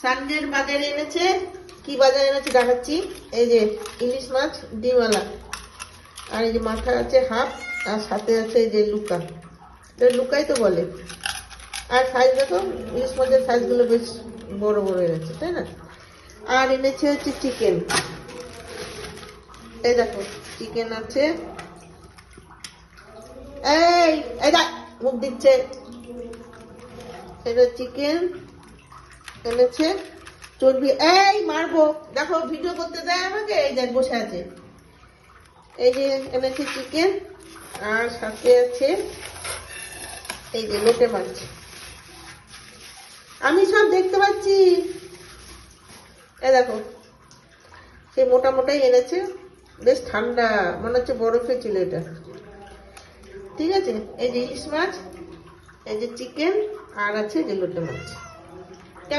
সানডের বাজারে এনেছে। কি বাজারে এনেছে দেখাচ্ছি। এই যে ইলিশ মাছ ডিমওয়ালা, আর এই যে মাথা আছে হাফ, আর সাথে আছে এই যে লুকা, লুকাই তো বলে। আর সাইজ দেখো, ইলিশ মাছের সাইজগুলো বেশ বড় বড় এনেছে, তাই না? আর এনেছে হচ্ছে চিকেন। এই দেখো চিকেন আছে। এই এই দেখ মুখ দিচ্ছে। এটা চিকেন এনেছে। চর্বি, এই মারবো, দেখো ভিডিও করতে দেয় আমাকে। এই দেখ বসে আছে। এই যে এনেছে চিকেন, আর সাথে আছে এই যে লোটে মাছ। আমি সব দেখতে পাচ্ছি। এই দেখো সে মোটা মোটাই এনেছে, বেশ ঠান্ডা, মনে হচ্ছে বরফে ছিল এটা। ঠিক আছে, এই যে ইলিশ মাছ, এই যে চিকেন, আর আছে যে লোটে মাছ।